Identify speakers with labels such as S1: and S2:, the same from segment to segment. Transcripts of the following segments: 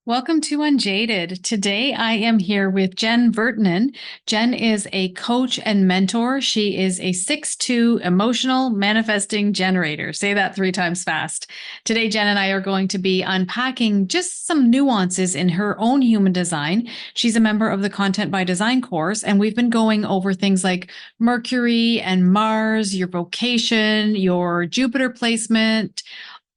S1: Welcome to Unjaded. Today I am here with Jen Vertanen. Jen is a coach and mentor. She is a 6'2" emotional manifesting generator. Say that 3 times fast. Today, Jen and I are going to be unpacking just some nuances in her own human design. She's a member of the Content by Design course, and we've been going over things like Mercury and Mars, your vocation, your Jupiter placement,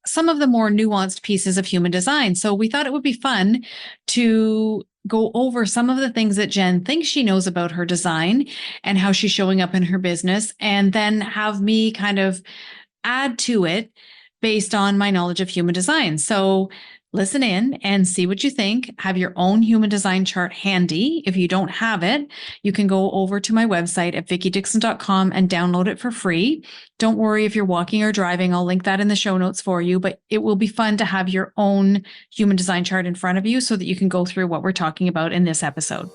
S1: some of the more nuanced pieces of human design. So we thought it would be fun to go over some of the things that Jen thinks she knows about her design and how she's showing up in her business, and then have me kind of add to it based on my knowledge of human design. So listen in and see what you think. Have your own human design chart handy. If you don't have it, you can go over to my website at vickiedickson.com and download it for free. Don't worry if you're walking or driving. I'll link that in the show notes for you, but it will be fun to have your own human design chart in front of you so that you can go through what we're talking about in this episode.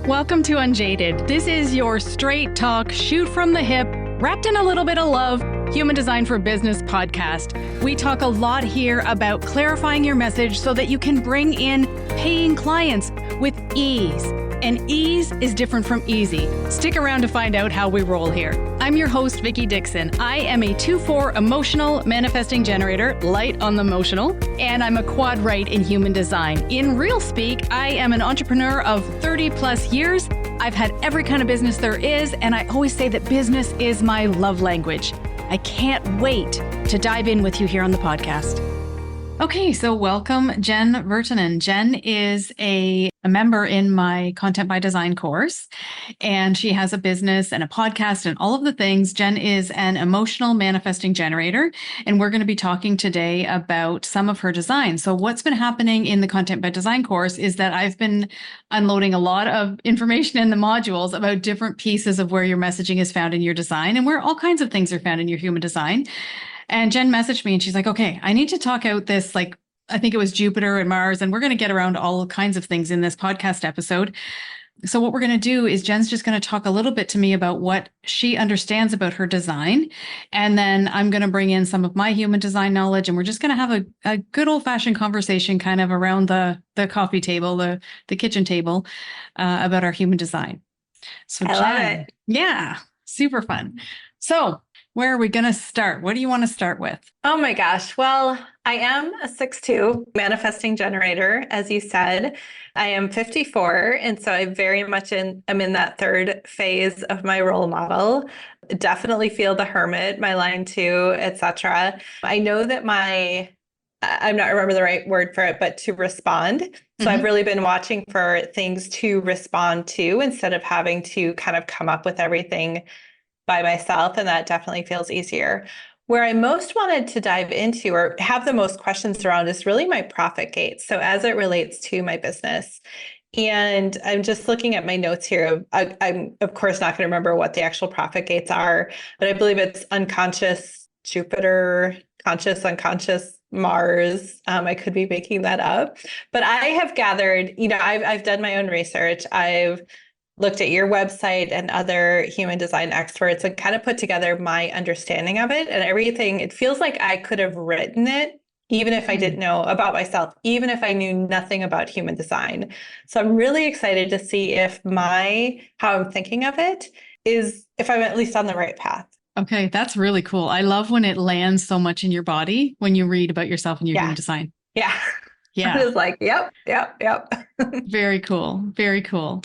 S1: Welcome to Unjaded. This is your straight talk, shoot from the hip, wrapped in a little bit of love, Human Design for Business podcast. We talk a lot here about clarifying your message so that you can bring in paying clients with ease. And ease is different from easy. Stick around to find out how we roll here. I'm your host, Vickie Dickson. I am a 2/4 emotional manifesting generator, light on the emotional, and I'm a quad right in human design. In real speak, I am an entrepreneur of 30 plus years. I've had every kind of business there is, and I always say that business is my love language. I can't wait to dive in with you here on the podcast. Okay, so welcome, Jen Vertanen. Jen is a member in my Content by Design course, and she has a business and a podcast and all of the things. Jen is an emotional manifesting generator, and we're going to be talking today about some of her design. So what's been happening in the Content by Design course is that I've been unloading a lot of information in the modules about different pieces of where your messaging is found in your design and where all kinds of things are found in your human design. And Jen messaged me and she's like, okay, I need to talk out this, like, I think it was Jupiter and Mars, and we're going to get around all kinds of things in this podcast episode. So what we're going to do is Jen's just going to talk a little bit to me about what she understands about her design. And then I'm going to bring in some of my human design knowledge, and we're just going to have a good old fashioned conversation kind of around the coffee table, the kitchen table, about our human design. So
S2: I love it.
S1: Yeah, super fun. So where are we going to start? What do you want to start with?
S2: Oh my gosh. Well, I am a 6'2" manifesting generator, as you said. I am 54, and so I very much am in that third phase of my role model. Definitely feel the hermit, my line 2, etc. I know that I'm not remember the right word for it, but to respond. So I've really been watching for things to respond to instead of having to kind of come up with everything by myself, and that definitely feels easier. Where I most wanted to dive into or have the most questions around is really my profit gate. So as it relates to my business. And I'm just looking at my notes here. I'm of course not going to remember what the actual profit gates are, but I believe it's unconscious Jupiter, conscious, unconscious Mars. I could be making that up, but I have gathered, I've done my own research. I've looked at your website and other human design experts and kind of put together my understanding of it and everything. It feels like I could have written it, even if I didn't know about myself, even if I knew nothing about human design. So I'm really excited to see if how I'm thinking of it is, if I'm at least on the right path.
S1: Okay, that's really cool. I love when it lands so much in your body when you read about yourself and your human design.
S2: Yeah.
S1: Yeah.
S2: I was like, yep.
S1: Very cool. Very cool.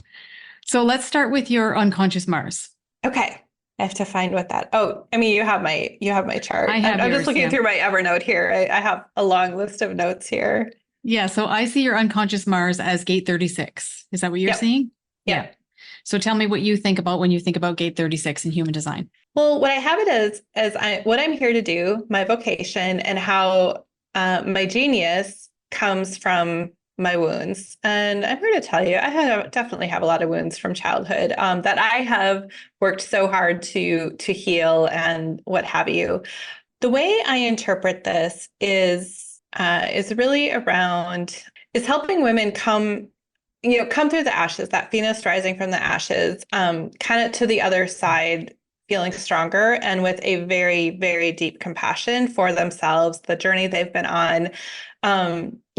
S1: So let's start with your unconscious Mars.
S2: Okay. I have to find what that. Oh, I mean, you have my chart. I'm just looking through my Evernote here. I have a long list of notes here.
S1: Yeah. So I see your unconscious Mars as gate 36. Is that what you're seeing?
S2: Yeah.
S1: So tell me what you think about when you think about gate 36 in human design.
S2: Well, what I have it as what I'm here to do, my vocation, and how my genius comes from my wounds. And I'm here to tell you, definitely have a lot of wounds from childhood that I have worked so hard to heal and what have you. The way I interpret this is really around, is helping women come through the ashes, that Venus rising from the ashes, kind of to the other side, feeling stronger and with a very, very deep compassion for themselves, the journey they've been on.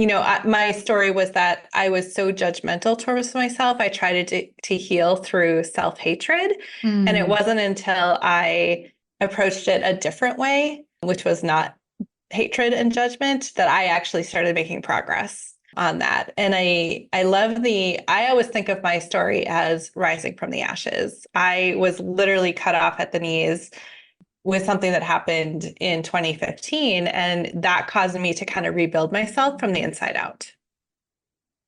S2: my story was that I was so judgmental towards myself. I tried to heal through self-hatred. And it wasn't until I approached it a different way, which was not hatred and judgment, that I actually started making progress on that. And I always think of my story as rising from the ashes. I was literally cut off at the knees with something that happened in 2015. And that caused me to kind of rebuild myself from the inside out.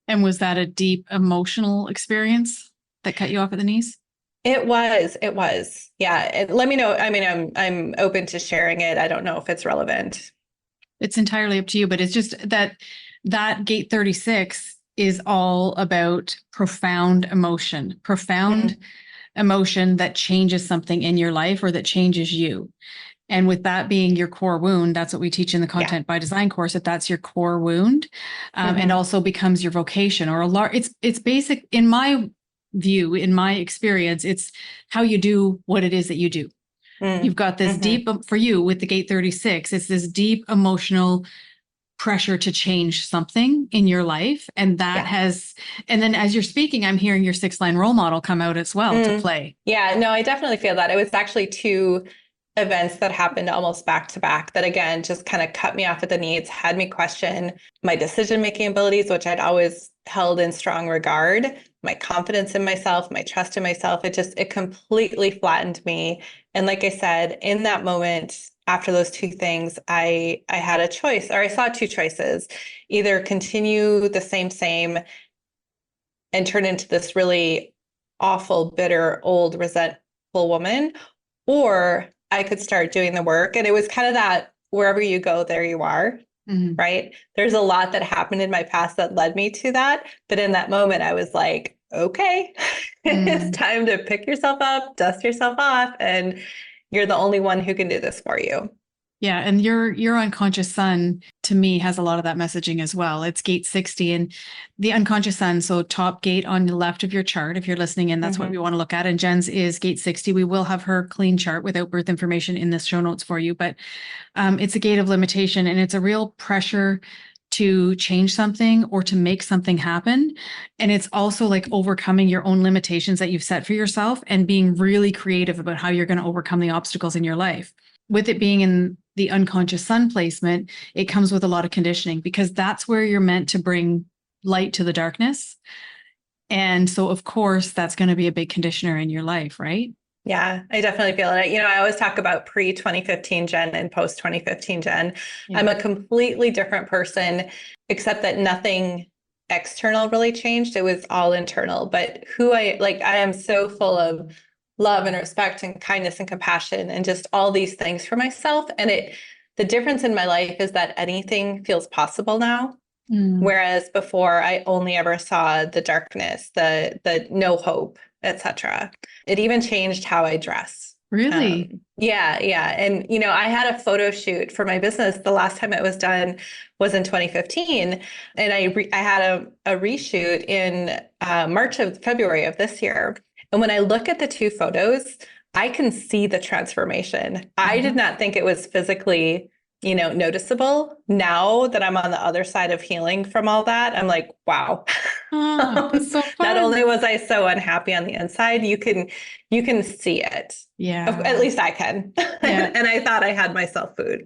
S1: And was that a deep emotional experience that cut you off at the knees?
S2: It was. Yeah. And let me know. I mean, I'm open to sharing it. I don't know if it's relevant.
S1: It's entirely up to you, but it's just that gate 36 is all about profound emotion that changes something in your life or that changes you. And with that being your core wound, that's what we teach in the Content by Design course, that's your core wound, and also becomes your vocation or it's basic in my view, in my experience, it's how you do what it is that you do. You've got this deep, for you with the gate 36, it's this deep emotional pressure to change something in your life. And that and then as you're speaking, I'm hearing your 6-line role model come out as well to play.
S2: Yeah, no, I definitely feel that. It was actually 2 events that happened almost back to back that, again, just kind of cut me off at the knees, had me question my decision-making abilities, which I'd always held in strong regard, my confidence in myself, my trust in myself. It completely flattened me. And like I said, in that moment, after those 2 things, I had a choice, or I saw 2 choices: either continue the same and turn into this really awful, bitter, old, resentful woman, or I could start doing the work. And it was kind of that wherever you go, there you are, right? There's a lot that happened in my past that led me to that. But in that moment, I was like, okay, it's time to pick yourself up, dust yourself off, and you're the only one who can do this for you.
S1: Yeah. And your unconscious sun, to me, has a lot of that messaging as well. It's gate 60 and the unconscious sun. So top gate on the left of your chart, if you're listening in, that's what we want to look at. And Jen's is gate 60. We will have her clean chart without birth information in the show notes for you. But it's a gate of limitation, and it's a real pressure to change something or to make something happen. And it's also like overcoming your own limitations that you've set for yourself and being really creative about how you're going to overcome the obstacles in your life. With it being in the unconscious sun placement, it comes with a lot of conditioning, because that's where you're meant to bring light to the darkness. And so, of course, that's going to be a big conditioner in your life, right?
S2: Yeah, I definitely feel it. I always talk about pre-2015 Jen and post-2015 Jen. Yeah. I'm a completely different person, except that nothing external really changed. It was all internal. But I am so full of love and respect and kindness and compassion and just all these things for myself. And the difference in my life is that anything feels possible now. Whereas before, I only ever saw the darkness, the no hope, etc. It even changed how I dress.
S1: Really?
S2: Yeah. And, I had a photo shoot for my business. The last time it was done was in 2015. And I had a reshoot in February of this year. And when I look at the 2 photos, I can see the transformation. I did not think it was physically noticeable. Now that I'm on the other side of healing from all that, I'm like, wow.
S1: That's so fun.
S2: Not only was I so unhappy on the inside, you can see it.
S1: Yeah.
S2: At least I can. Yeah. And I thought I had myself food.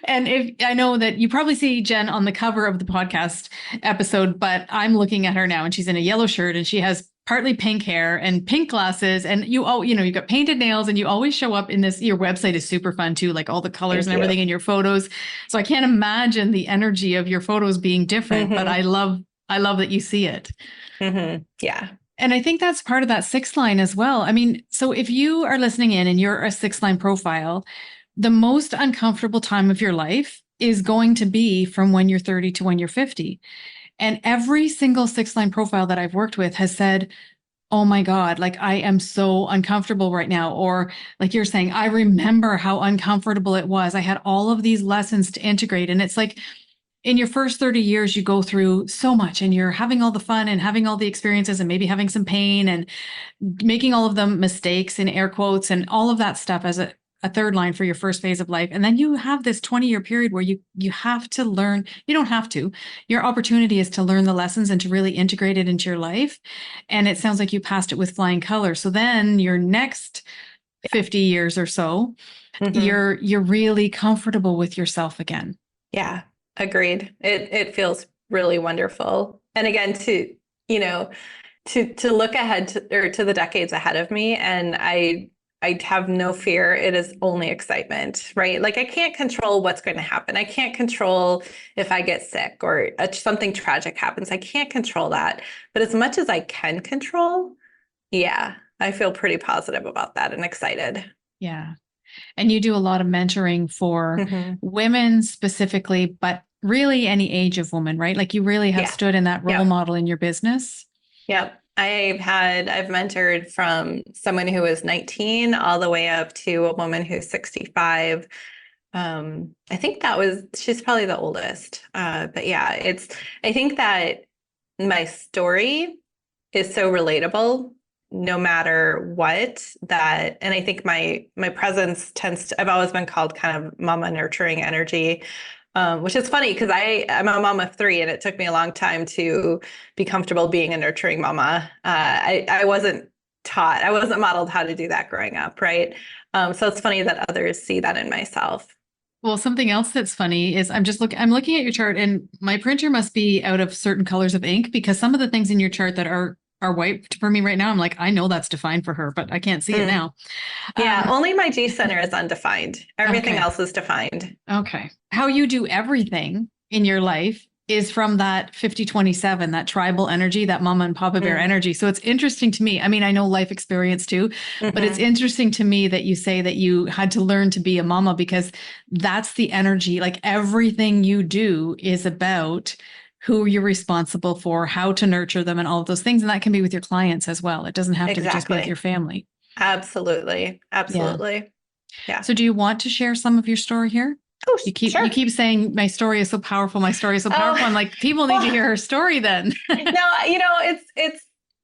S1: And if I know that you probably see Jen on the cover of the podcast episode, but I'm looking at her now and she's in a yellow shirt and she has partly pink hair and pink glasses, and you've got painted nails, and you always show up in this. Your website is super fun too, like all the colors and everything in your photos. So I can't imagine the energy of your photos being different, but I love that you see it.
S2: Yeah.
S1: And I think that's part of that 6-line as well. I mean, so if you are listening in and you're a 6-line profile, the most uncomfortable time of your life is going to be from when you're 30 to when you're 50. And every single 6-line profile that I've worked with has said, oh my God, like I am so uncomfortable right now. Or like you're saying, I remember how uncomfortable it was. I had all of these lessons to integrate. And it's like in your first 30 years, you go through so much and you're having all the fun and having all the experiences and maybe having some pain and making all of the mistakes in air quotes and all of that stuff as a third line for your first phase of life. And then you have this 20-year period where you have to learn, you don't have to, your opportunity is to learn the lessons and to really integrate it into your life. And it sounds like you passed it with flying colors. So then your next 50 years or so, you're really comfortable with yourself again.
S2: Yeah, agreed. It feels really wonderful. And again, to, to look ahead to the decades ahead of me, and I have no fear. It is only excitement, right? Like I can't control what's going to happen. I can't control if I get sick or something tragic happens. I can't control that. But as much as I can control, yeah, I feel pretty positive about that and excited.
S1: Yeah. And you do a lot of mentoring for women specifically, but really any age of woman, right? Like you really have stood in that role model in your business.
S2: Yep. I've mentored from someone who was 19 all the way up to a woman who's 65. I think she's probably the oldest. But yeah, I think that my story is so relatable no matter what, and I think my presence I've always been called kind of mama nurturing energy. Which is funny because I'm a mom of 3 and it took me a long time to be comfortable being a nurturing mama. I wasn't modeled how to do that growing up, right? So it's funny that others see that in myself.
S1: Well, something else that's funny is I'm looking at your chart and my printer must be out of certain colors of ink because some of the things in your chart that are white for me right now, I'm like, I know that's defined for her, but I can't see it now.
S2: Yeah, only my G center is undefined. Everything else is defined.
S1: Okay. How you do everything in your life is from that 50-27, that tribal energy, that mama and papa bear energy. So it's interesting to me. I mean, I know life experience too, but it's interesting to me that you say that you had to learn to be a mama because that's the energy. Like everything you do is about who you're responsible for, how to nurture them and all of those things. And that can be with your clients as well. It doesn't have to just be with your family.
S2: Absolutely. Absolutely. Yeah.
S1: So do you want to share some of your story here?
S2: Oh,
S1: you keep saying my story is so powerful. My story is so powerful. I'm like, people need to hear her story then.
S2: No,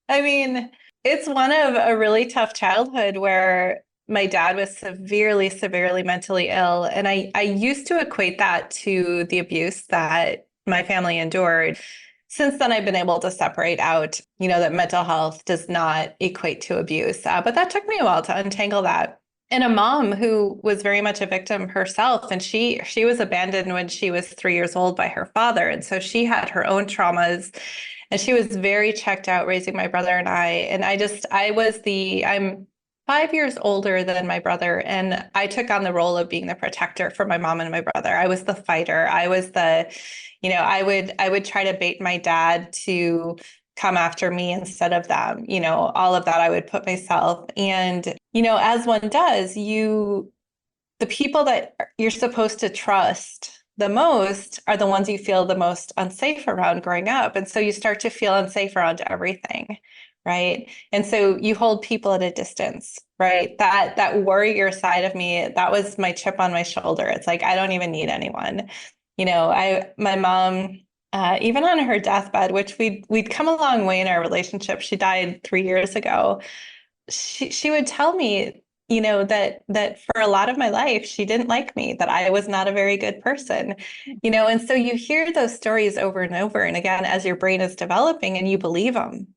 S2: it's one of a really tough childhood where my dad was severely, severely mentally ill. And I used to equate that to the abuse that my family endured. Since then, I've been able to separate out, that mental health does not equate to abuse. But that took me a while to untangle that. And a mom who was very much a victim herself, and she was abandoned when she was 3 years old by her father. And so she had her own traumas, and she was very checked out raising my brother and I. And I'm 5 years older than my brother, and I took on the role of being the protector for my mom and my brother. I was the fighter. I was I would try to bait my dad to come after me instead of them. All of that I would put myself. And, as one does, the people that you're supposed to trust the most are the ones you feel the most unsafe around growing up. And so you start to feel unsafe around everything. Right. And so you hold people at a distance, right? That warrior side of me, that was my chip on my shoulder. It's like, I don't even need anyone. My mom, even on her deathbed, which we'd come a long way in our relationship. She died 3 years ago. She would tell me, that for a lot of my life, she didn't like me, that I was not a very good person, and so you hear those stories over and over and again as your brain is developing and you believe them.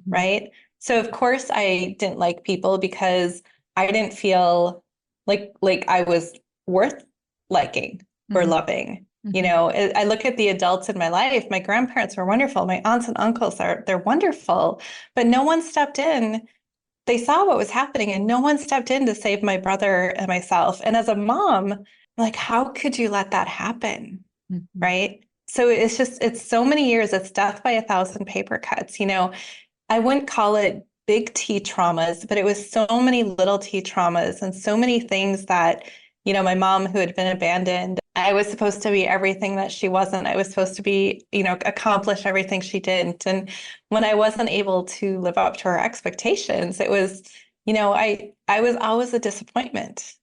S2: Right. So of course I didn't like people because I didn't feel like I was worth liking or loving. I look at the adults in my life. My grandparents were wonderful. My aunts and uncles they're wonderful, but no one stepped in. They saw what was happening and no one stepped in to save my brother and myself. And as a mom, like, how could you let that happen? Right. So it's so many years. It's death by 1,000 paper cuts. I wouldn't call it big T traumas, but it was so many little T traumas and so many things that, my mom who had been abandoned, I was supposed to be everything that she wasn't. I was supposed to be, accomplish everything she didn't. And when I wasn't able to live up to her expectations, it was, I was always a disappointment.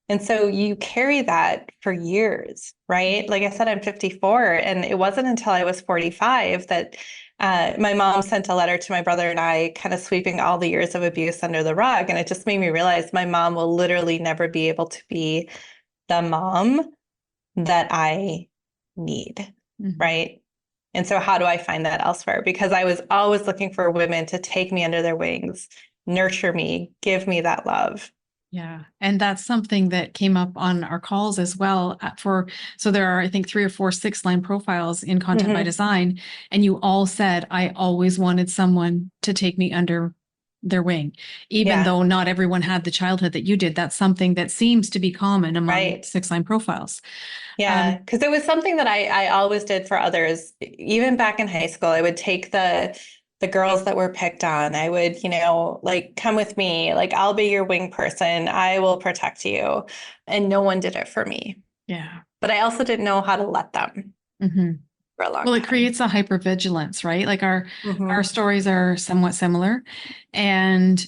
S2: And so you carry that for years, right? Like I said, I'm 54, and it wasn't until I was 45 that my mom sent a letter to my brother and I, kind of sweeping all the years of abuse under the rug. And it just made me realize my mom will literally never be able to be the mom that I need, right? And so how do I find that elsewhere? Because I was always looking for women to take me under their wings, nurture me, give me that love.
S1: Yeah. And that's something that came up on our calls as well so there are, I think, 3 or 4 6-line profiles in Content by Design. And you all said, I always wanted someone to take me under their wing, even though not everyone had the childhood that you did. That's something that seems to be common among 6-line profiles.
S2: Yeah, because it was something that I always did for others. Even back in high school, I would take the girls that were picked on. I would, like, come with me, like, I'll be your wing person. I will protect you. And no one did it for me.
S1: Yeah.
S2: But I also didn't know how to let them for a long time.
S1: It creates a hypervigilance, right? Like our stories are somewhat similar, and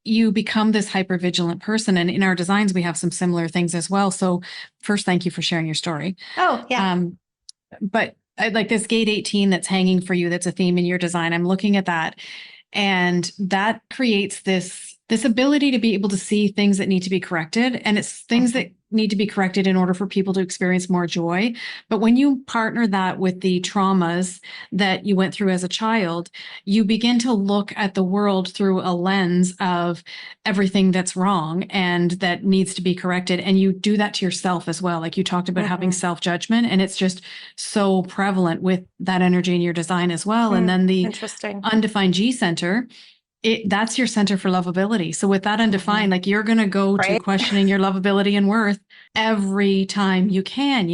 S1: you become this hypervigilant person. And in our designs, we have some similar things as well. So first, thank you for sharing your story.
S2: Oh, yeah.
S1: But I like this gate 18 that's hanging for you. That's a theme in your design. I'm looking at that, and that creates this ability to be able to see things that need to be corrected. And it's things that need to be corrected in order for people to experience more joy. But when you partner that with the traumas that you went through as a child, you begin to look at the world through a lens of everything that's wrong and that needs to be corrected. And you do that to yourself as well. Like you talked about having self-judgment, and it's just so prevalent with that energy in your design as well. And then the undefined G center, that's your center for lovability. So with that undefined, like you're going to go to questioning your lovability and worth every time you can,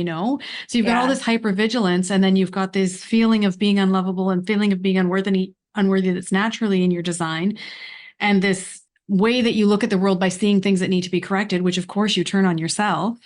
S1: So you've got all this hypervigilance, and then you've got this feeling of being unlovable and feeling of being unworthy that's naturally in your design. And this way that you look at the world by seeing things that need to be corrected, which of course you turn on yourself.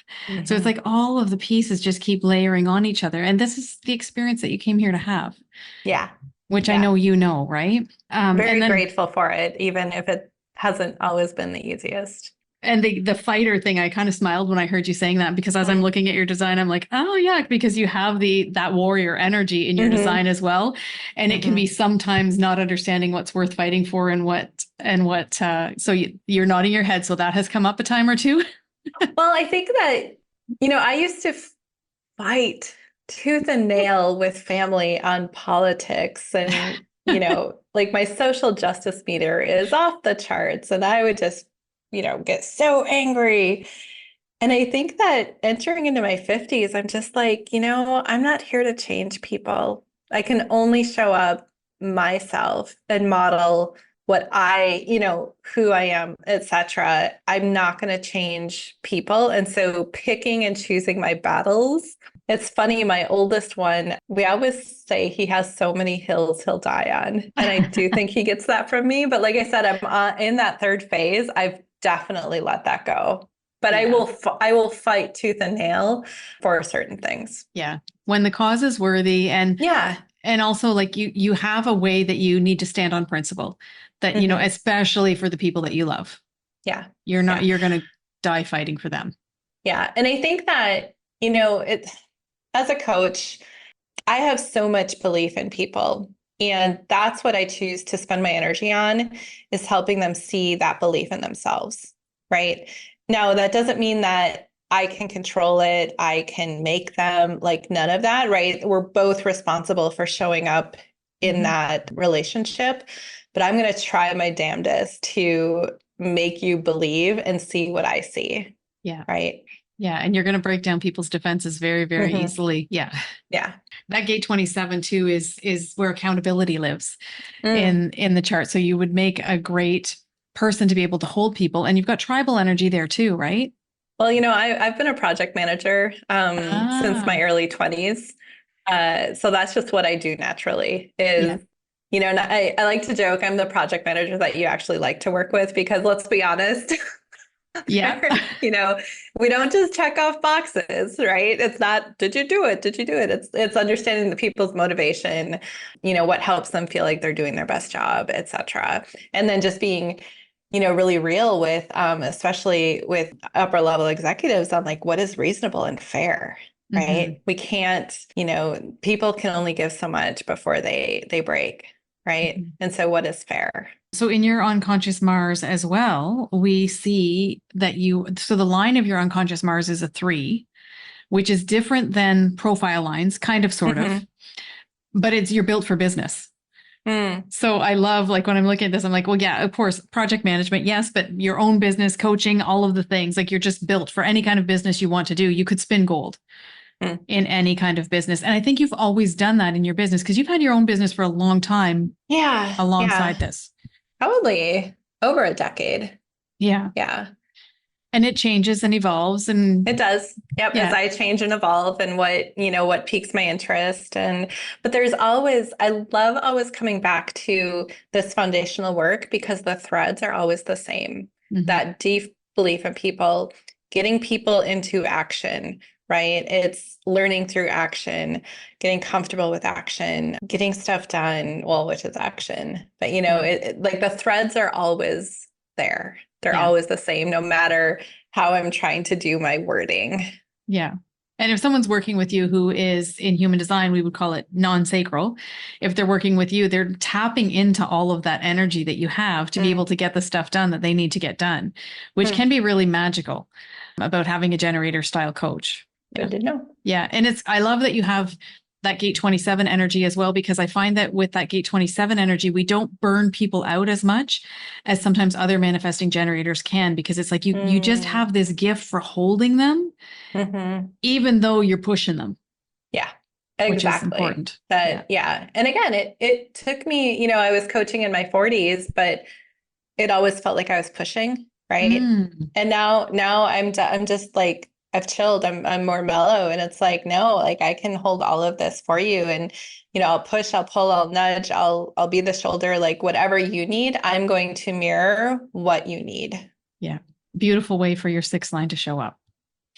S1: So it's like all of the pieces just keep layering on each other. And this is the experience that you came here to have.
S2: Yeah.
S1: Which I know right?
S2: Very grateful for it, even if it hasn't always been the easiest.
S1: And the fighter thing, I kind of smiled when I heard you saying that, because as I'm looking at your design, I'm like, oh yeah, because you have that warrior energy in your design as well. And it can be sometimes not understanding what's worth fighting for and what, so you're nodding your head. So that has come up a time or two.
S2: Well, I think that, I used to fight tooth and nail with family on politics, and like my social justice meter is off the charts, and I would just get so angry. And I think that entering into my 50s, I'm just like, I'm not here to change people. I can only show up myself and model what I, who I am, etc. I'm not going to change people. And so picking and choosing my battles. It's funny, my oldest one, we always say he has so many hills he'll die on. And I do think he gets that from me. But like I said, I'm in that third phase. I've definitely let that go. But I will fight tooth and nail for certain things.
S1: Yeah. When the cause is worthy, and also like you have a way that you need to stand on principle that, especially for the people that you love.
S2: Yeah.
S1: You're going to die fighting for them.
S2: Yeah. And I think that, as a coach, I have so much belief in people, and that's what I choose to spend my energy on, is helping them see that belief in themselves, right? Now, that doesn't mean that I can control it. I can make them, like, none of that, right? We're both responsible for showing up in that relationship, but I'm going to try my damnedest to make you believe and see what I see.
S1: Yeah.
S2: Right.
S1: Yeah. And you're going to break down people's defenses very, very easily. Yeah.
S2: Yeah.
S1: That gate 27 too is where accountability lives in the chart. So you would make a great person to be able to hold people, and you've got tribal energy there too, right?
S2: Well, I've been a project manager since my early 20s. So that's just what I do naturally is, and I like to joke, I'm the project manager that you actually like to work with, because let's be honest, we don't just check off boxes, right? It's not, did you do it? Did you do it? It's understanding the people's motivation, what helps them feel like they're doing their best job, etc. And then just being really real with, especially with upper level executives on like what is reasonable and fair, right? We can't, people can only give so much before they break, right?
S1: Mhm.
S2: And so what is fair?
S1: So in your unconscious Mars as well, we see that so the line of your unconscious Mars is a 3, which is different than profile lines, kind of, sort of, but you're built for business. So I love, like, when I'm looking at this, I'm like, well, yeah, of course, project management, yes, but your own business, coaching, all of the things, like, you're just built for any kind of business you want to do. You could spin gold in any kind of business. And I think you've always done that in your business because you've had your own business for a long time.
S2: Yeah.
S1: Alongside this.
S2: Probably over a decade.
S1: Yeah.
S2: Yeah.
S1: And it changes and evolves, and
S2: it does. Yep.
S1: Yeah.
S2: As I change and evolve and what piques my interest. But there's I love always coming back to this foundational work because the threads are always the same. That deep belief in people, getting people into action, right? It's learning through action, getting comfortable with action, getting stuff done, well, which is action. But, like the threads are always there. They're always the same, no matter how I'm trying to do my wording.
S1: Yeah. And if someone's working with you who is in human design, we would call it non-sacral. If they're working with you, they're tapping into all of that energy that you have to be able to get the stuff done that they need to get done, which can be really magical about having a generator style coach.
S2: Good to know.
S1: Yeah. And I love that you have that gate 27 energy as well, because I find that with that gate 27 energy, we don't burn people out as much as sometimes other manifesting generators can, because it's like you just have this gift for holding them, even though you're pushing them.
S2: Yeah, exactly.
S1: Which is important.
S2: Yeah. And again, it took me, I was coaching in my 40s, but it always felt like I was pushing, right? And now I'm just like, I've chilled. I'm more mellow, and it's like, no, like I can hold all of this for you. And, I'll push, I'll pull, I'll nudge, I'll be the shoulder, like whatever you need, I'm going to mirror what you need.
S1: Yeah. Beautiful way for your 6th line to show up.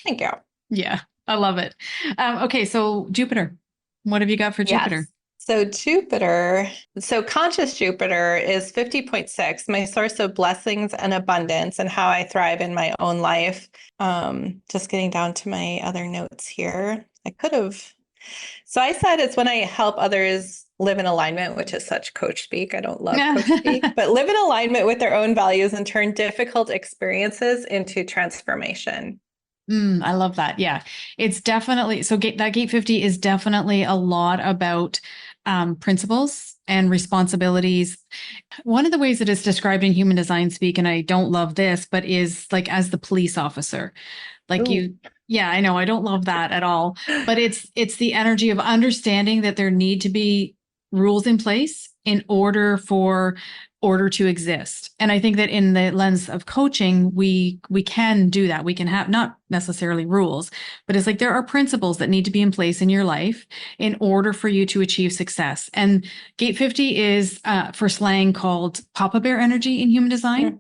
S2: Thank you.
S1: Yeah. I love it. Okay. So Jupiter, what have you got for Jupiter?
S2: So conscious Jupiter is 50.6, my source of blessings and abundance and how I thrive in my own life. Just getting down to my other notes here. So I said it's when I help others live in alignment, which is such coach speak. I don't love coach speak, but live in alignment with their own values and turn difficult experiences into transformation.
S1: I love that. Yeah, it's definitely, so that gate 50 is definitely a lot about principles and responsibilities. One of the ways that it's described in human design speak, and I don't love this, but is like as the police officer, like yeah, I know, I don't love that at all, but it's the energy of understanding that there need to be rules in place in order for order to exist. And I think that in the lens of coaching, we can do that. We can have not necessarily rules, but it's like there are principles that need to be in place in your life in order for you to achieve success. And gate 50 is for slang called Papa Bear energy in human design.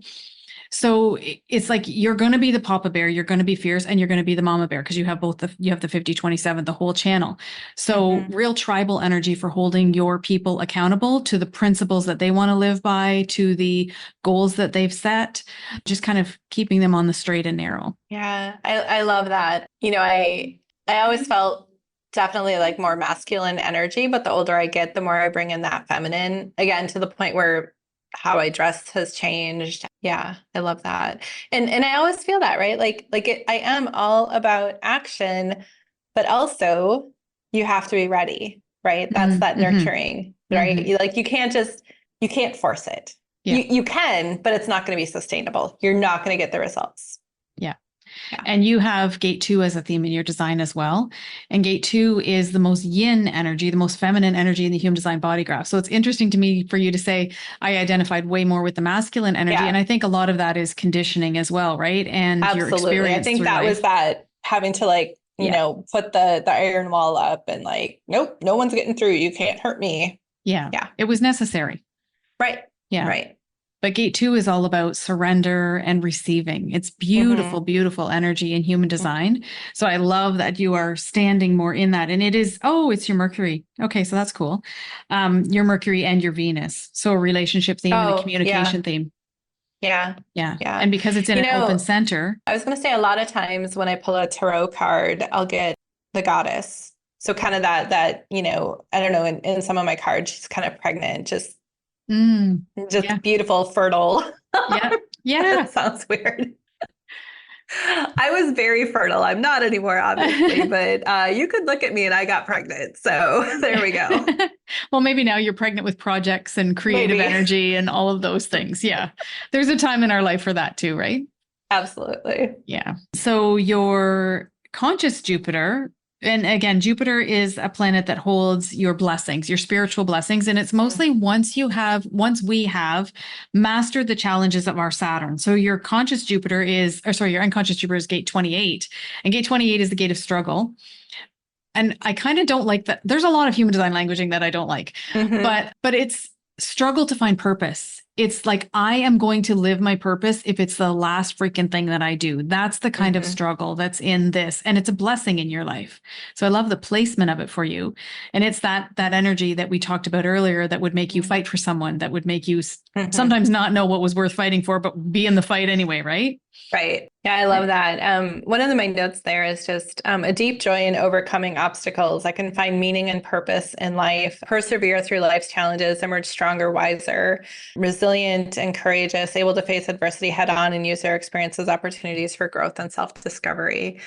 S1: So it's like you're going to be the Papa Bear, you're going to be fierce, and you're going to be the Mama Bear, because you have both you have the 50-27, the whole channel. So real tribal energy for holding your people accountable to the principles that they want to live by, to the goals that they've set, just kind of keeping them on the straight and narrow.
S2: Yeah, I love that. I always felt definitely like more masculine energy, but the older I get, the more I bring in that feminine, again, to the point where how I dress has changed. Yeah, I love that. And I always feel that, right? I am all about action, but also you have to be ready, right? That's that nurturing, right? You can't force it. Yeah. You can, but it's not going to be sustainable. You're not going to get the results.
S1: Yeah. And you have gate 2 as a theme in your design as well. And gate 2 is the most yin energy, the most feminine energy in the human design body graph. So it's interesting to me for you to say, I identified way more with the masculine energy. And I think a lot of that is conditioning as well, right? And your experience.
S2: I think that was that having to put the iron wall up and like, nope, no one's getting through. You can't hurt me.
S1: Yeah. It was necessary.
S2: Right.
S1: Yeah.
S2: Right.
S1: But gate 2 is all about surrender and receiving. It's beautiful, beautiful energy in human design. So I love that you are standing more in that. And it's your Mercury. Okay, so that's cool. Your Mercury and your Venus. So a relationship theme and a communication theme.
S2: Yeah.
S1: Yeah.
S2: Yeah.
S1: And because it's in
S2: You
S1: an open
S2: know,
S1: center.
S2: I was going to say a lot of times when I pull a tarot card, I'll get the goddess. So kind of I don't know, in some of my cards, she's kind of pregnant,
S1: Yeah.
S2: just beautiful, fertile.
S1: Yeah.
S2: That
S1: Yeah.
S2: sounds weird. I was very fertile. I'm not anymore, obviously, but you could look at me and I got pregnant. So there we go.
S1: Well, maybe now you're pregnant with projects and creative
S2: Maybe.
S1: energy and all of those things. Yeah. There's a time in our life for that too, right?
S2: Absolutely.
S1: Yeah. So your conscious Jupiter, and again, Jupiter is a planet that holds your blessings, your spiritual blessings. And it's mostly once we have mastered the challenges of our Saturn. So your conscious Jupiter your unconscious Jupiter is gate 28. And gate 28 is the gate of struggle. And I kind of don't like that. There's a lot of human design languaging that I don't like,
S2: Hmm.
S1: but it's struggle to find purpose. It's like, I am going to live my purpose if it's the last freaking thing that I do. That's the kind of
S2: Hmm.
S1: struggle that's in this. And it's a blessing in your life. So I love the placement of it for you. And it's that energy that we talked about earlier that would make you fight for someone, that would make you
S2: Hmm.
S1: sometimes not know what was worth fighting for, but be in the fight anyway, right?
S2: Right. Yeah, I love that. One of my notes there is just a deep joy in overcoming obstacles. I can find meaning and purpose in life, persevere through life's challenges, emerge stronger, wiser, resilient, and courageous, able to face adversity head on and use their experience as opportunities for growth and self-discovery,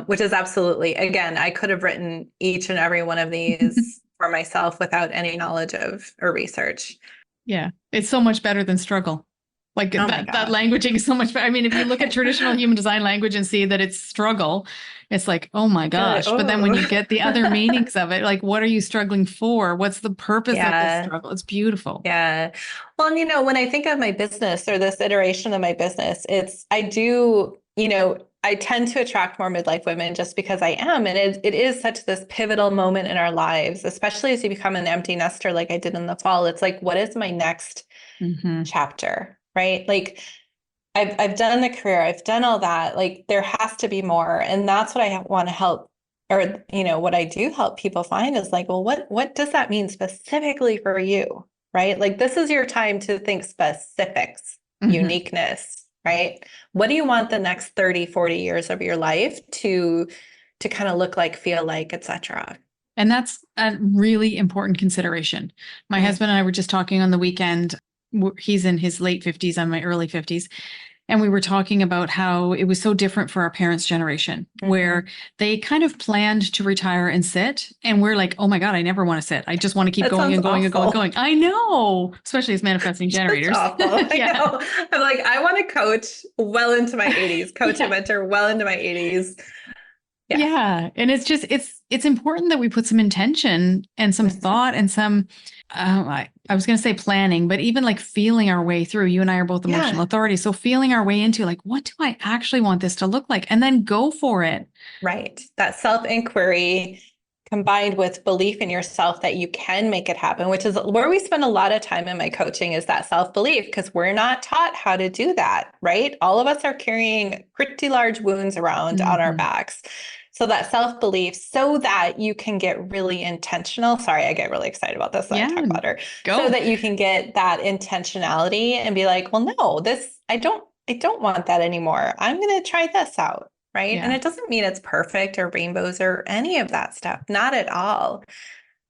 S2: which is absolutely, again, I could have written each and every one of these for myself without any knowledge of or research.
S1: Yeah. It's so much better than struggle. Like
S2: Oh my
S1: that
S2: God.
S1: languaging is so much better. I mean, if you look at traditional human design language and see that it's struggle, it's like, oh my
S2: You're like,
S1: gosh. But then when you
S2: oh.
S1: get the other meanings of it, like, what are you struggling for? What's the purpose of this
S2: Yeah.
S1: struggle? It's beautiful.
S2: Yeah. Well, and when I think of my business or this iteration of my business, I do, I tend to attract more midlife women just because I am. And it is such this pivotal moment in our lives, especially as you become an empty nester like I did in the fall. It's like, what is my next
S1: Hmm.
S2: chapter? Right? Like I've done the career, I've done all that. Like there has to be more. And that's what I want to help, or what I do help people find is like, well, what does that mean specifically for you? Right? Like this is your time to think specifics,
S1: Hmm.
S2: uniqueness, right? What do you want the next 30, 40 years of your life to kind of look like, feel like, etc.
S1: And that's a really important consideration. My
S2: Mm.
S1: husband and I were just talking on the weekend. He's in his late 50s, I'm my early 50s. And we were talking about how it was so different for our parents' generation, where
S2: Mhm.
S1: they kind of planned to retire and sit. And we're like, oh my God, I never want to sit. I just want to keep
S2: That
S1: going
S2: sounds
S1: and going and going and
S2: awful.
S1: going. I know, especially as manifesting
S2: Just
S1: generators.
S2: awful. I
S1: Yeah.
S2: know. I'm like, I want to coach well into my 80s, coach and
S1: Yeah.
S2: mentor well into my 80s. Yeah.
S1: Yeah. And it's important that we put some intention and some
S2: Mhm.
S1: thought and some I was going to say planning, but even like feeling our way through. You and I are both emotional
S2: Yeah.
S1: authorities. So feeling our way into like, what do I actually want this to look like? And then go for it.
S2: Right. That self-inquiry combined with belief in yourself that you can make it happen, which is where we spend a lot of time in my coaching is that self-belief because we're not taught how to do that, right? All of us are carrying pretty large wounds around on our
S1: Mhm.
S2: backs. So that self-belief so that you can get really intentional. Sorry, I get really excited about this when I
S1: Yeah,
S2: talk about her. So
S1: go.
S2: that you can get that intentionality and be like, well, no, I don't want that anymore. I'm going to try this out. Right. And
S1: Yeah.
S2: it doesn't mean it's perfect or rainbows or any of that stuff. Not at all.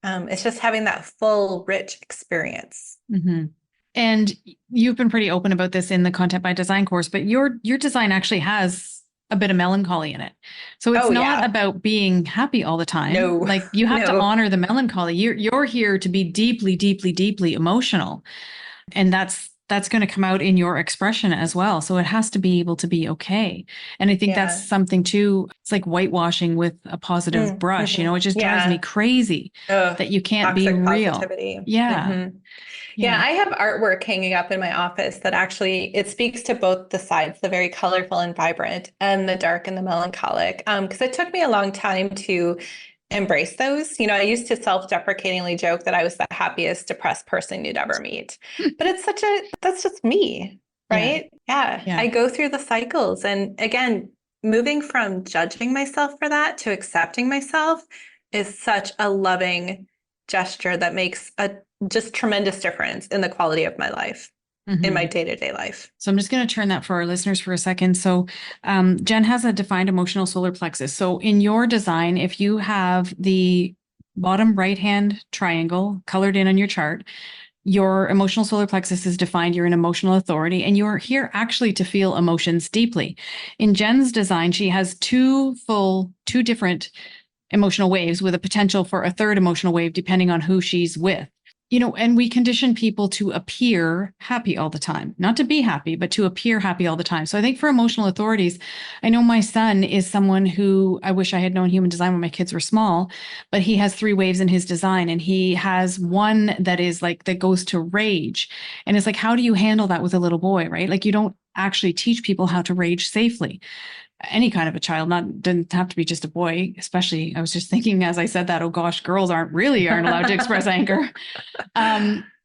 S2: It's just having that full, rich experience.
S1: Hmm. And you've been pretty open about this in the Content by Design course, but your design actually has a bit of melancholy in it. So it's
S2: Oh,
S1: not
S2: yeah.
S1: about being happy all the time.
S2: No,
S1: Like you have to
S2: no.
S1: honor the melancholy. You're here to be deeply, deeply, deeply emotional. And that's going to come out in your expression as well. So it has to be able to be okay. And I think that's
S2: Yeah.
S1: something too. It's like whitewashing with a positive brush,
S2: Mm-hmm.
S1: it just drives me
S2: Yeah.
S1: crazy
S2: Ugh,
S1: that you can't be
S2: toxic
S1: real.
S2: positivity.
S1: Yeah.
S2: Mm-hmm. Yeah,
S1: Yeah.
S2: I have artwork hanging up in my office that actually it speaks to both the sides, the very colorful and vibrant, and the dark and the melancholic. Because it took me a long time to embrace those. I used to self-deprecatingly joke that I was the happiest depressed person you'd ever meet. But that's just me,
S1: Yeah.
S2: right? Yeah,
S1: Yeah.
S2: I go through the cycles. And again, moving from judging myself for that to accepting myself is such a loving gesture that makes a just tremendous difference in the quality of my life. in my day-to-day life.
S1: So I'm just going to turn that for our listeners for a second. So Jen has a defined emotional solar plexus. So in your design, if you have the bottom right-hand triangle colored in on your chart, your emotional solar plexus is defined. You're an emotional authority, and you're here actually to feel emotions deeply. In Jen's design, she has two different emotional waves with a potential for a third emotional wave, depending on who she's with. And we condition people to appear happy all the time, not to be happy, but to appear happy all the time. So I think for emotional authorities, I know my son is someone who I wish I had known human design when my kids were small, but he has 3 waves in his design, and he has one that is like, that goes to rage. And it's like, how do you handle that with a little boy, right? Like, you don't actually teach people how to rage safely. Any kind of a child, doesn't have to be just a boy, especially, I was just thinking as I said that, oh gosh, girls aren't allowed to express anger.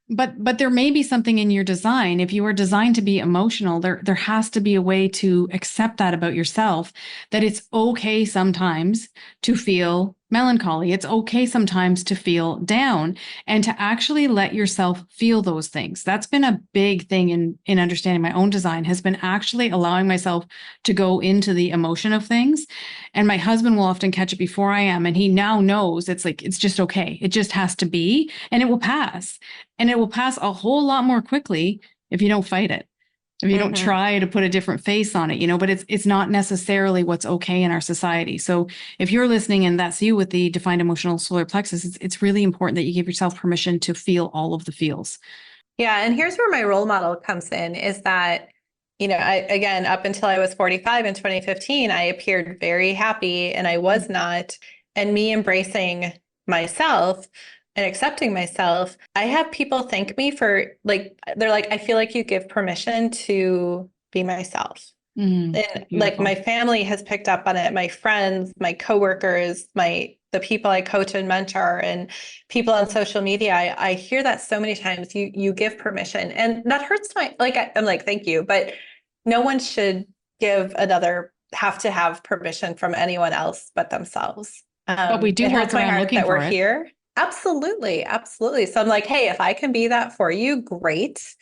S1: But there may be something in your design. If you are designed to be emotional, there has to be a way to accept that about yourself, that it's okay sometimes to feel melancholy. It's okay sometimes to feel down, and to actually let yourself feel those things. That's been a big thing in understanding my own design, has been actually allowing myself to go into the emotion of things. And my husband will often catch it before I am. And he now knows it's like, it's just okay. It just has to be, and it will pass. And it will pass a whole lot more quickly if you don't fight it. If you don't try to put a different face on it, but it's not necessarily what's okay in our society. So if you're listening and that's you with the defined emotional solar plexus, it's really important that you give yourself permission to feel all of the feels.
S2: Yeah. And here's where my role model comes in, is that, again, up until I was 45 in 2015, I appeared very happy, and I was not. And me embracing myself and accepting myself, I have people thank me for, like, they're like, I feel like you give permission to be myself. And like, my family has picked up on it, my friends, my coworkers, the people I coach and mentor, and people on social media. I hear that so many times. You give permission, and that hurts I'm like, thank you, but no one should have to have permission from anyone else but themselves.
S1: But we do
S2: hurts my heart that we're
S1: it.
S2: here. Absolutely. Absolutely. So I'm like, hey, if I can be that for you, great.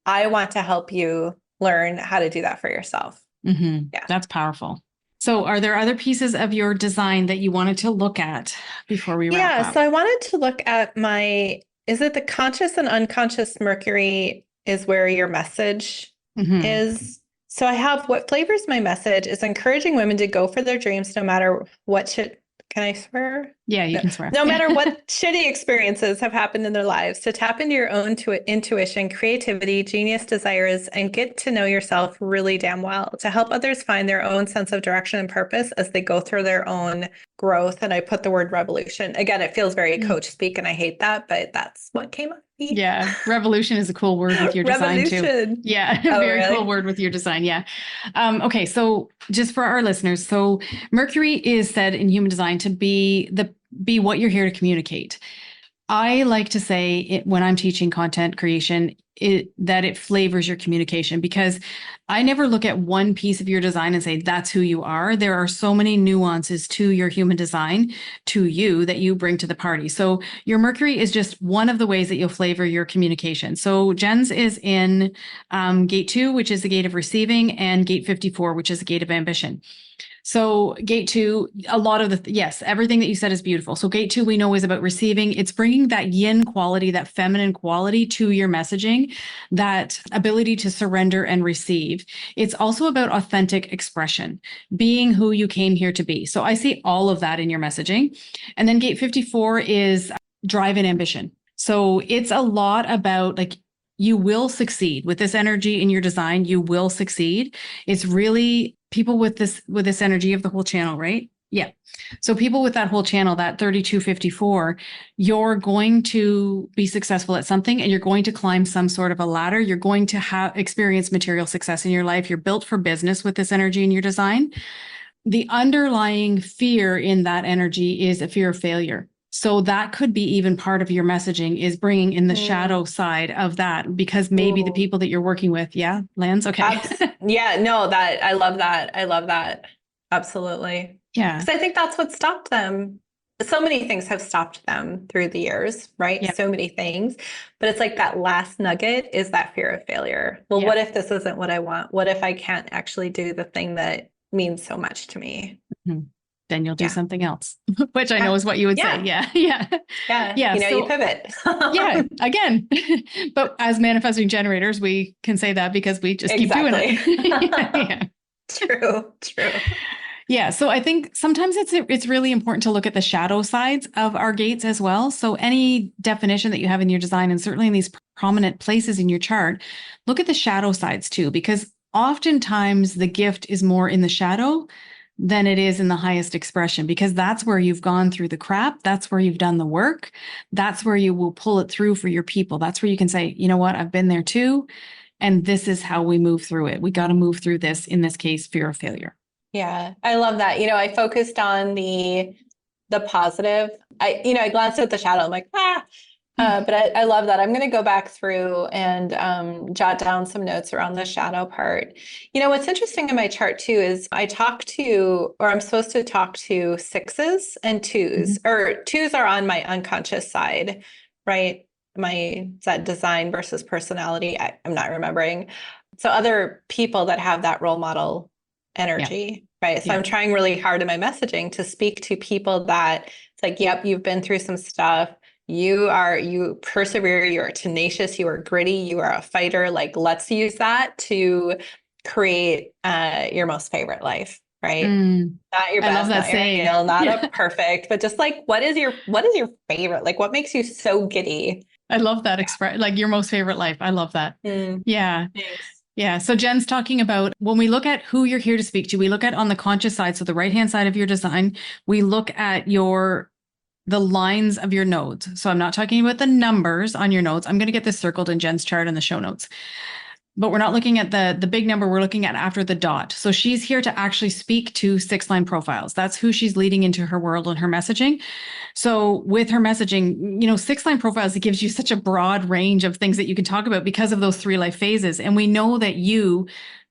S2: I want to help you learn how to do that for yourself.
S1: Yeah. That's powerful. So are there other pieces of your design that you wanted to look at before we wrap up?
S2: Yeah. So I wanted to look at is it the conscious and unconscious Mercury is where your message is. So I have, what flavors my message is encouraging women to go for their dreams, no matter what can I swear?
S1: Yeah, you can swear.
S2: No matter what shitty experiences have happened in their lives, to tap into your own intuition, creativity, genius, desires, and get to know yourself really damn well, to help others find their own sense of direction and purpose as they go through their own growth. And I put the word revolution. Again, it feels very coach speak, and I hate that, but that's what came up.
S1: Yeah. Revolution is a cool word with your design too. Yeah. Very cool word with your design. Yeah. Okay. So just for our listeners, so Mercury is said in human design to be what you're here to communicate. I like to say when I'm teaching content creation, that it flavors your communication, because I never look at one piece of your design and say, that's who you are. There are so many nuances to your human design, to you, that you bring to the party. So your Mercury is just one of the ways that you'll flavor your communication. So Jen's is in gate 2, which is the gate of receiving, and gate 54, which is the gate of ambition. So gate 2, a lot of yes, everything that you said is beautiful. So gate 2, we know, is about receiving. It's bringing that yin quality, that feminine quality to your messaging, that ability to surrender and receive. It's also about authentic expression, being who you came here to be. So I see all of that in your messaging. And then gate 54 is drive and ambition. So it's a lot about, like, you will succeed with this energy in your design. You will succeed. It's really people with this energy of the whole channel, right? Yeah. So people with that whole channel, that 3254, you're going to be successful at something, and you're going to climb some sort of a ladder. You're going to experience material success in your life. You're built for business with this energy in your design. The underlying fear in that energy is a fear of failure. So that could be even part of your messaging, is bringing in the shadow side of that, because maybe the people that you're working with. Yeah. Lance. Okay.
S2: Yeah, no, I love that. I love that. Absolutely.
S1: Yeah.
S2: Because I think that's what stopped them. so many things have stopped them through the years, right?
S1: Yeah.
S2: So many things. But it's like that last nugget is that fear of failure. Well,
S1: Yeah.
S2: what if this isn't what I want? What if I can't actually do the thing that means so much to me?
S1: Mhm. Then you'll do
S2: Yeah.
S1: something else, which I know
S2: Yeah.
S1: is what you would say.
S2: Yeah.
S1: Yeah. Yeah.
S2: Yeah.
S1: Yeah.
S2: You
S1: So
S2: pivot.
S1: yeah, again, but as manifesting generators, we can say that because we just keep doing
S2: Exactly.
S1: it. Yeah.
S2: True. True.
S1: Yeah. So I think sometimes it's really important to look at the shadow sides of our gates as well. So any definition that you have in your design, and certainly in these prominent places in your chart, look at the shadow sides too, because oftentimes the gift is more in the shadow than it is in the highest expression, because that's where you've gone through the crap. That's where you've done the work. That's where you will pull it through for your people. That's where you can say, you know what, I've been there too. And this is how we move through it. We got to move through this, in this case, fear of failure.
S2: Yeah, I love that. I focused on the positive. I glanced at the shadow. I'm like, but I love that. I'm going to go back through and jot down some notes around the shadow part. What's interesting in my chart too is I'm supposed to talk to sixes and twos, or twos are on my unconscious side, right? Is that design versus personality? I'm not remembering. So other people that have that role model energy, right? So I'm trying really hard in my messaging to speak to people that it's like, yep, you've been through some stuff. You persevere, you are tenacious, you are gritty, you are a fighter. Like, let's use that to create your most favorite life, right? Not your
S1: I love
S2: best,
S1: that
S2: not your
S1: saying.
S2: ideal, not a perfect, but just like, what is your favorite? Like, what makes you so giddy?
S1: I love that express, like your most favorite life. I love that. Yeah.
S2: Thanks.
S1: Yeah. So Jen's talking about when we look at who you're here to speak to, we look at on the conscious side. So the right-hand side of your design, we look at the lines of your nodes. So I'm not talking about the numbers on your nodes. I'm going to get this circled in Jen's chart in the show notes. But we're not looking at the big number. We're looking at after the dot. So she's here to actually speak to 6-line profiles. That's who she's leading into her world and her messaging. So with her messaging, 6-line profiles, it gives you such a broad range of things that you can talk about because of those 3 life phases. And we know that you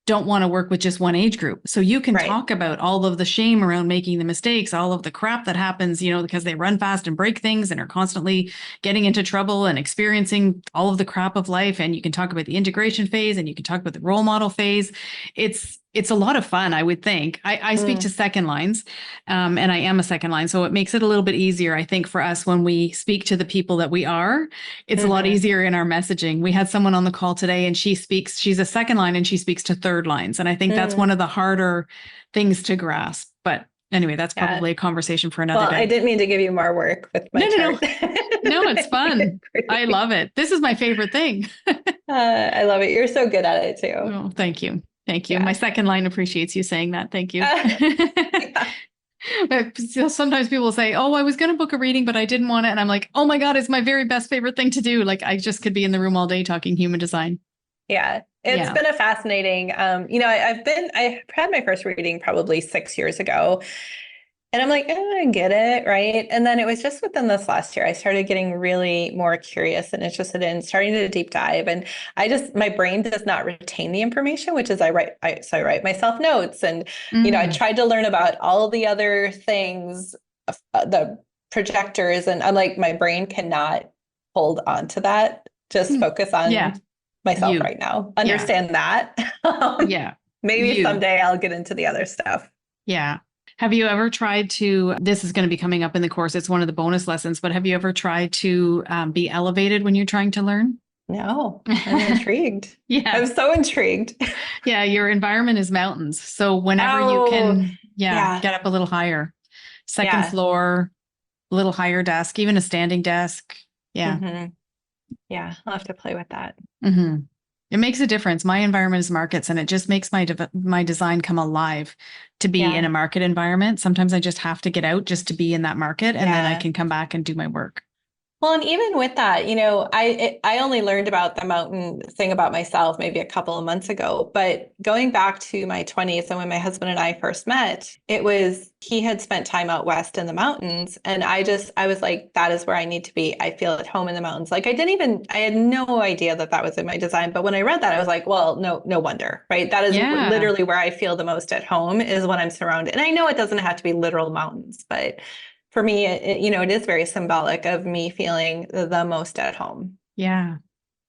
S1: don't want to work with just one age group. So you can talk about all of the shame around making the mistakes, all of the crap that happens, because they run fast and break things and are constantly getting into trouble and experiencing all of the crap of life. And you can talk about the integration phase, and you can talk about the role model phase. It's a lot of fun, I would think. I speak to second lines, and I am a second line. So it makes it a little bit easier, I think, for us when we speak to the people that we are. It's a lot easier in our messaging. We had someone on the call today, and she's a second line, and she speaks to third lines. And I think that's one of the harder things to grasp. But anyway, that's probably a conversation for another day.
S2: I didn't mean to give you more work with my chart.
S1: No, it's fun. I love it. This is my favorite thing.
S2: I love it. You're so good at it too.
S1: Oh, thank you. Thank you. Yeah. My second line appreciates you saying that. Thank you. Sometimes people say, oh, I was going to book a reading, but I didn't want it. And I'm like, oh my God, it's my very best favorite thing to do. Like, I just could be in the room all day talking human design.
S2: Yeah. It's been a fascinating, I had my first reading probably 6 years ago. And I'm like, I get it, right? And then it was just within this last year, I started getting really more curious and interested in starting to deep dive. And my brain does not retain the information, which is I write myself notes. And, I tried to learn about all the other things, the projectors. And I'm like, my brain cannot hold on to that. Just focus on myself right now. Understand that. Maybe someday I'll get into the other stuff.
S1: Yeah. Have you ever tried to, this is going to be coming up in the course, it's one of the bonus lessons, but have you ever tried to be elevated when you're trying to learn?
S2: No, I'm intrigued. I'm so intrigued.
S1: Your environment is mountains. So whenever you can, get up a little higher, second floor, a little higher desk, even a standing desk. Yeah,
S2: I'll have to play with that.
S1: It makes a difference. My environment is markets, and it just makes my design come alive to be in a market environment. Sometimes I just have to get out just to be in that market, and then I can come back and do my work.
S2: Well, and even with that, I only learned about the mountain thing about myself maybe a couple of months ago, but going back to my 20s and when my husband and I first met, he had spent time out west in the mountains. And I was like, that is where I need to be. I feel at home in the mountains. Like I had no idea that was in my design. But when I read that, I was like, well, no wonder, right? That is literally where I feel the most at home is when I'm surrounded. And I know it doesn't have to be literal mountains, but for me, it is very symbolic of me feeling the most at home.
S1: Yeah.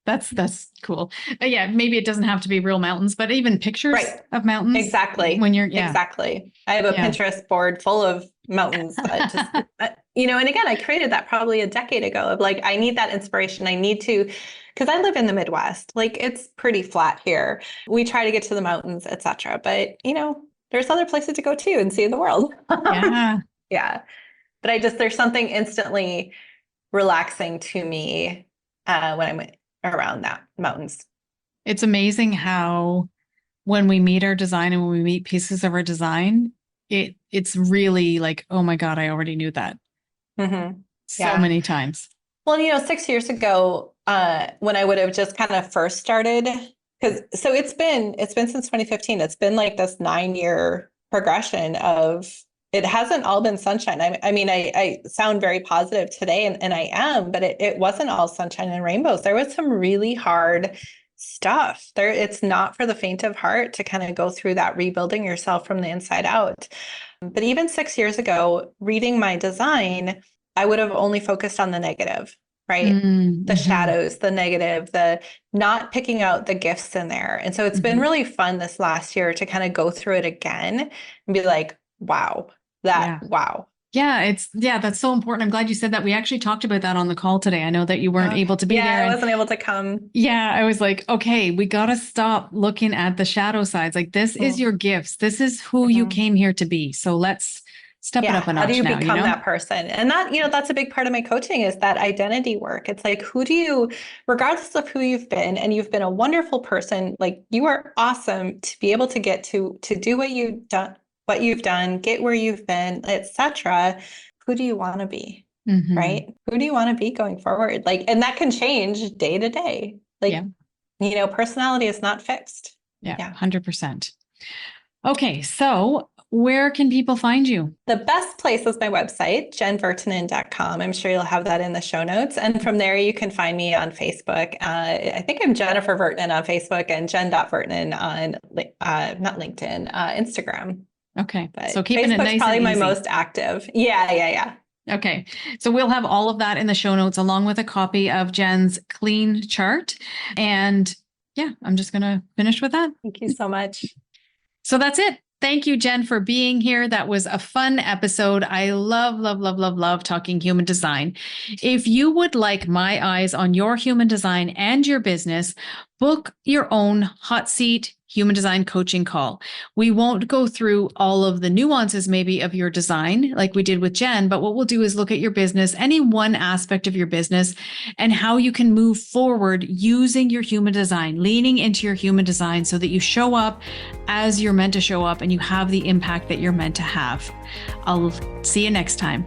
S1: That's cool. Yeah, maybe it doesn't have to be real mountains, but even pictures
S2: Right.
S1: of mountains.
S2: Exactly.
S1: When you're,
S2: Exactly. I have a Pinterest board full of mountains that just, and again, I created that probably a decade ago of like, I need that inspiration. I need to, because I live in the Midwest, like it's pretty flat here. We try to get to the mountains, etc. But, there's other places to go too and see the world.
S1: Yeah.
S2: Yeah. But there's something instantly relaxing to me when I'm around that mountains.
S1: It's amazing how when we meet our design and when we meet pieces of our design, it's really like, oh my God, I already knew that.
S2: Mm-hmm.
S1: So many times.
S2: Well, 6 years ago, when I would have just kind of first started, so it's been since 2015. It's been like this 9-year progression of, it hasn't all been sunshine. I mean, I sound very positive today, and I am, but it wasn't all sunshine and rainbows. There was some really hard stuff there. It's not for the faint of heart to kind of go through that rebuilding yourself from the inside out. But even 6 years ago, reading my design, I would have only focused on the negative, right?
S1: Mm-hmm.
S2: The shadows, the negative, the not picking out the gifts in there. And so it's been really fun this last year to kind of go through it again and be like, wow. Wow.
S1: Yeah, that's so important. I'm glad you said that. We actually talked about that on the call today. I know that you weren't able to be there.
S2: Yeah, I wasn't able to come.
S1: Yeah, I was like, okay, we got to stop looking at the shadow sides. Like, this is your gifts. This is who you came here to be. So let's step it up a notch.
S2: How do you
S1: now,
S2: become that person? And that, that's a big part of my coaching, is that identity work. It's like, regardless of who you've been, and you've been a wonderful person, like you are awesome to be able to get to do what you've done, get where you've been, etc. Who do you want to be? Right? Who do you want to be going forward? Like, and that can change day to day. Like, personality is not fixed.
S1: Yeah. 100%. Okay. So where can people find you?
S2: The best place is my website, jenvertanen.com. I'm sure you'll have that in the show notes. And from there, you can find me on Facebook. I think I'm Jennifer Vertanen on Facebook and jen.vertanen on, not LinkedIn, Instagram.
S1: Okay.
S2: But
S1: so keeping
S2: Facebook's
S1: it nice
S2: probably
S1: and
S2: my
S1: easy.
S2: most active. Yeah.
S1: Okay. So we'll have all of that in the show notes, along with a copy of Jen's clean chart. And I'm just going to finish with that.
S2: Thank you so much.
S1: So that's it. Thank you, Jen, for being here. That was a fun episode. I love talking human design. If you would like my eyes on your human design and your business, book your own hot seat human design coaching call. We won't go through all of the nuances maybe of your design like we did with Jen, but what we'll do is look at your business, any one aspect of your business, and how you can move forward using your human design, leaning into your human design so that you show up as you're meant to show up and you have the impact that you're meant to have. I'll see you next time.